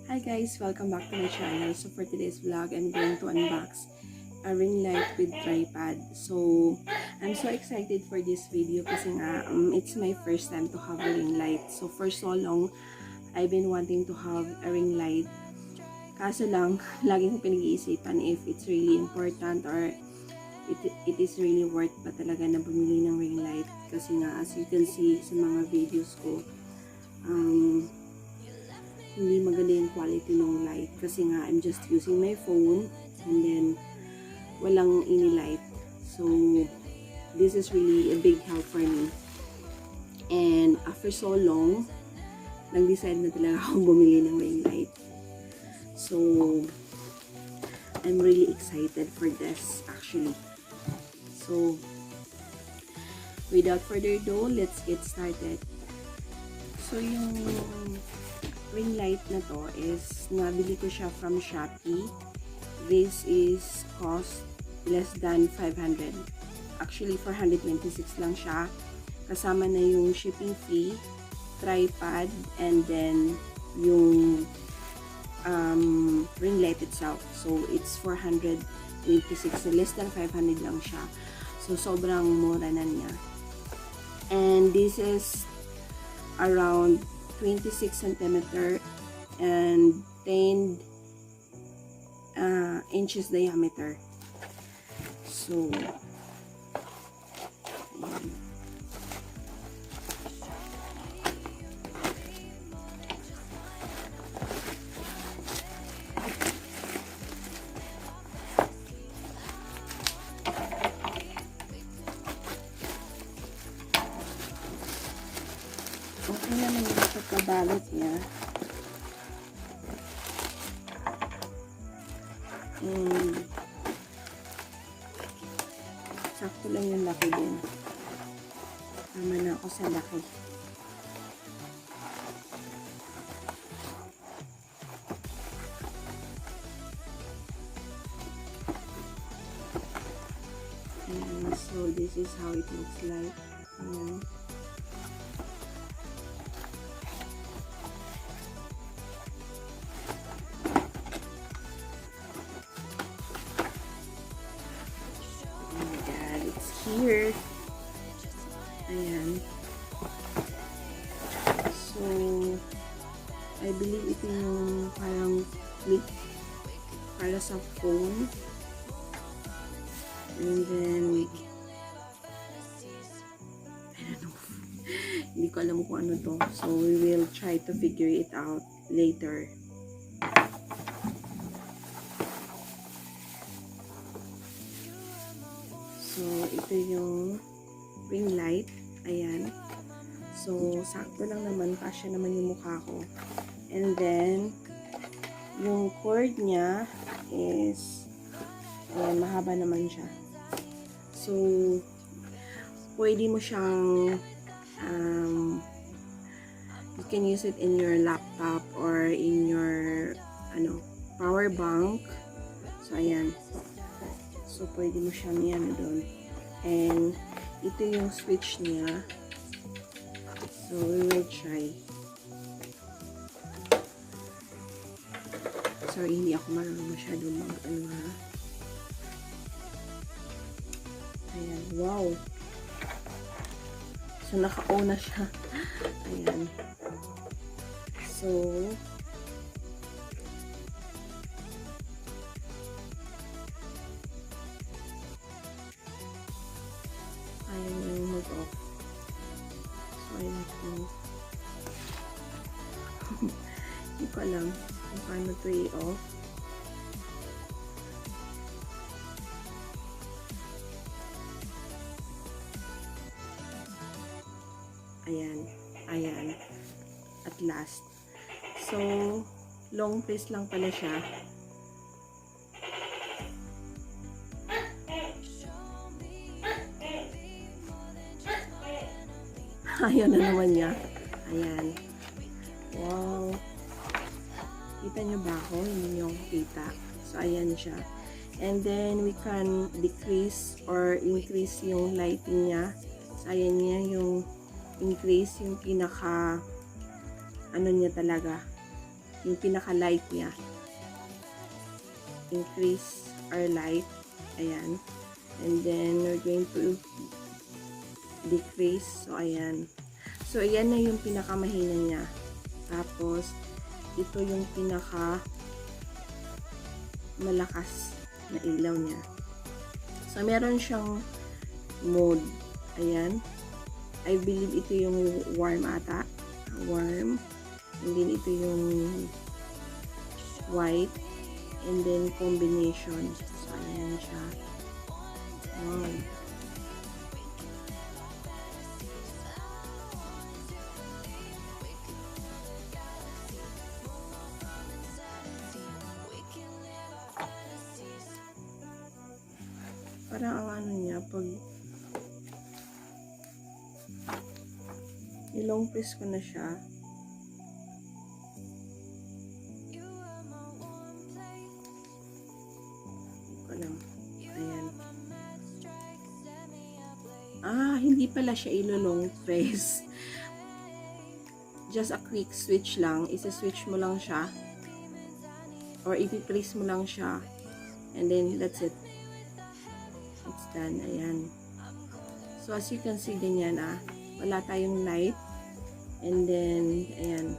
Hi guys, welcome back to my channel. So for today's vlog, I'm going to unbox a ring light with tripod. So I'm so excited for this video kasi nga it's my first time to have a ring light. So for so long, I've been wanting to have a ring light. Kaso lang, lagi kong pinag-iisipan if it's really important or it is really worth ba talaga na bumili ng ring light. Kasi nga, as you can see sa mga videos ko, hindi maganda yung quality ng light kasi nga I'm just using my phone and then walang any light, so this is really a big help for me. And after so long, nag-decide na talaga akong bumili ng ring light, so I'm really excited for this actually. So without further ado, let's get started. So yung ring light na to is nabili ko siya from Shopee. This is cost less than 500. Actually 426 lang siya. Kasama na yung shipping fee, tripod, and then yung ring light itself. So it's 426, so less than 500 lang siya. So sobrang mura na niya. And this is around 26 cm and 10 inches diameter. So okay naman yung pagkabalot niya. And sakto lang yung laki din. Tama na ako sa laki. And so this is how it looks like. Ayan. Here. Ayan. So, I believe ito yung parang clip para sa phone. And then, I don't know. Hindi ko alam kung ano to. So, we will try to figure it out later. So, ito yung ring light. Ayan. So, sakto lang naman. Kasya naman yung mukha ko. And then, yung cord niya is, ayan, mahaba naman siya. So, pwede mo siyang, you can use it in your laptop or in your, power bank. So, ayan. So, pwede mo siyang yan doon. And, ito yung switch niya. So, we will try. Sorry, hindi ako marunong masyadong mag-ano ha. Ayan, wow. So, naka-on na siya. Ayan. So, ayan yung mag-off. So, ayan ito. Hindi ko alam kung paano ito i-off. Ayan. Ayan. At last. So, long press lang pala siya. Ayan na naman niya. Ayan. Wow. Kita nyo ba ako? Hindi nyo kita. So, ayan siya. And then, we can decrease or increase yung lighting niya. So, ayan niya yung increase, yung pinaka ano niya talaga. yung pinaka-light niya. Increase our light. Ayan. And then, we're going to decrease. So, ayan. So, ayan na yung pinaka-mahina niya. Tapos, ito yung pinaka-malakas na ilaw niya. So, meron siyang mode. Ayan. I believe ito yung warm ata. Warm. And then, ito yung white. And then, combination. So, ayan siya. Wow. Parang ang ano niya, pag ilong press ko na siya, ayan. Hindi pala siya ilolong press. Just a quick switch lang. Isa-switch mo lang siya. Or ipi-place mo lang siya. And then, that's it. It's done. Ayan. So, as you can see, ganyan wala tayong light. And then, ayan.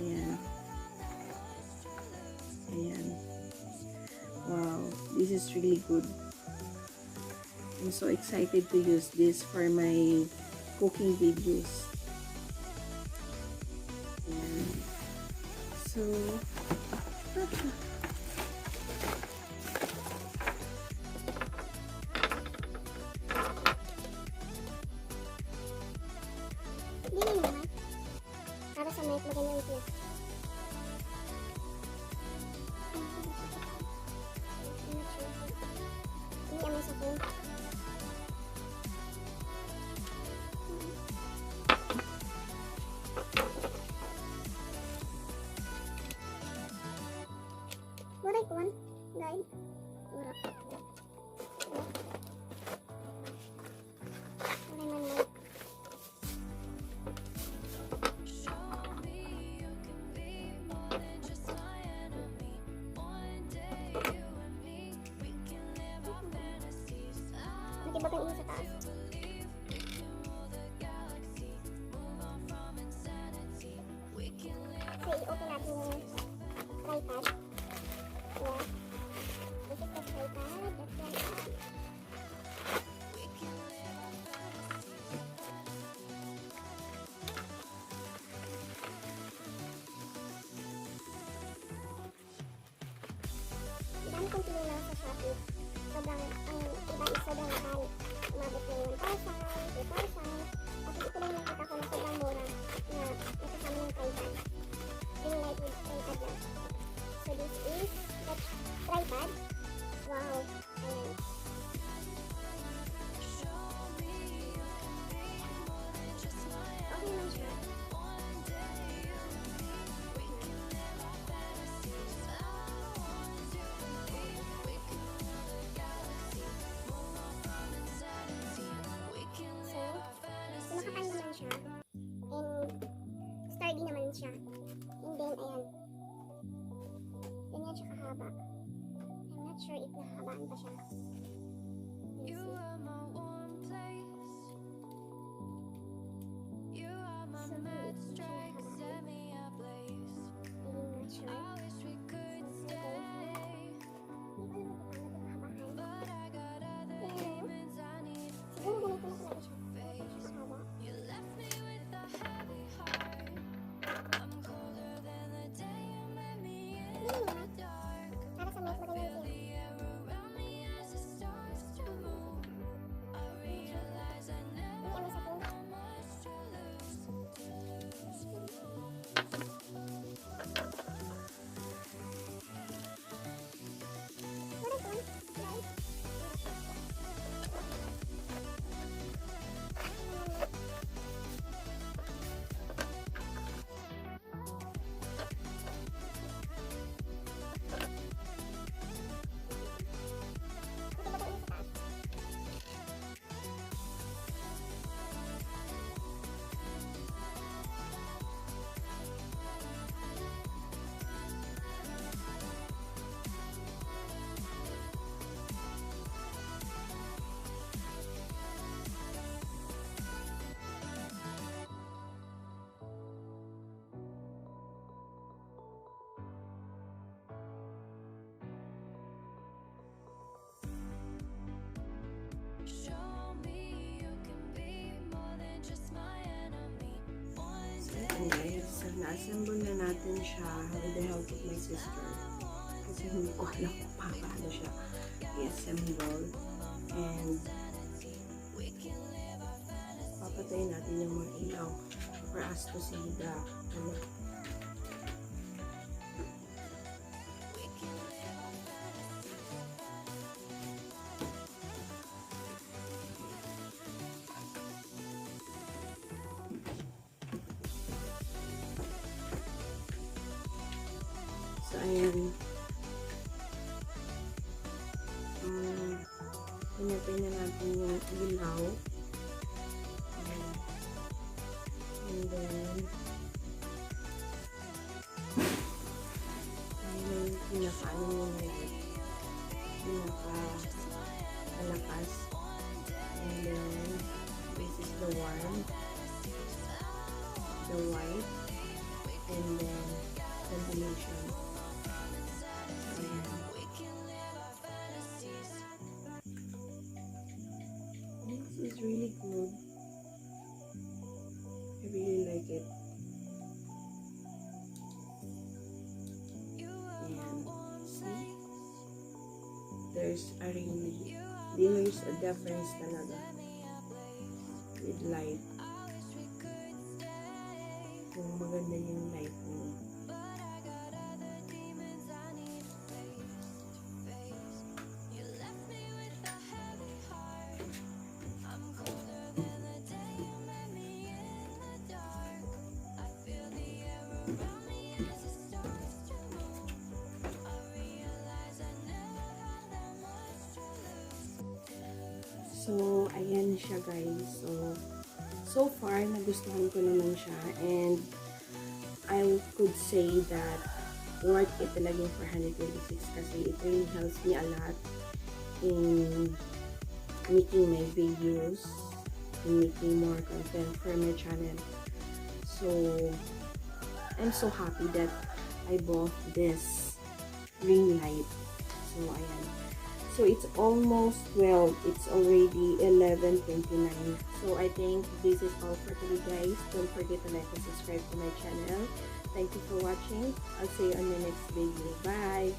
Ayan. Ayan. Wow. This is really good. I'm so excited to use this for my cooking videos. Ayan. So, Dili naman. Para sa mic maganda ito. Ini ang sa phone. Muray ko man, guys. Mura. Muray man mo. Natibagan ini sa taas. So, i-open natin yung tripod. Yeah. This is the tripod. That's one. Dami kong pinila sa Shopee. Sobrang, ang iba is sobrang mahal. Umabot ng 1,000, 2,000. Kasi ito lang nakita ko na sobrang mura na nakasama ng tripod. Ringlight with tripod lang. So this is the tripod. Wow. Ayan. Okay naman siya. Makapal naman siya. And sturdy naman siya. And then, ayan. Ganyan siya kahaba. I'm not sure if nahabaan pa siya. Let's see. So, maliit pa siya nahabaan. I'm not sure. Siguro ganito na talaga siya. Para sa mic maganda siya. na-assemble na natin siya with the help of my sister. Kasi hindi ko alam kung paano siya i-assemble. And papatayin natin yung mga ilaw for us to see the So, ayan. Pinatay na natin yung ilaw. And then, ayan yung pinaka-ano yung pinaka-malakas. And then, this is the one. The white. And then, ventilation. This is really good. I really like it. And see, there's a difference talaga with light. Kung maganda yung light mo. So, ayan siya guys. So far, nagustuhan ko naman siya. And, I could say that worth it talaga yung 426 kasi it really helps me a lot in making my videos and making more content for my channel. So, I'm so happy that I bought this ring light. So, ayan. So, it's almost 12. It's already 11:29. So, I think this is all for today, guys. Don't forget to like and subscribe to my channel. Thank you for watching. I'll see you on the next video. Bye!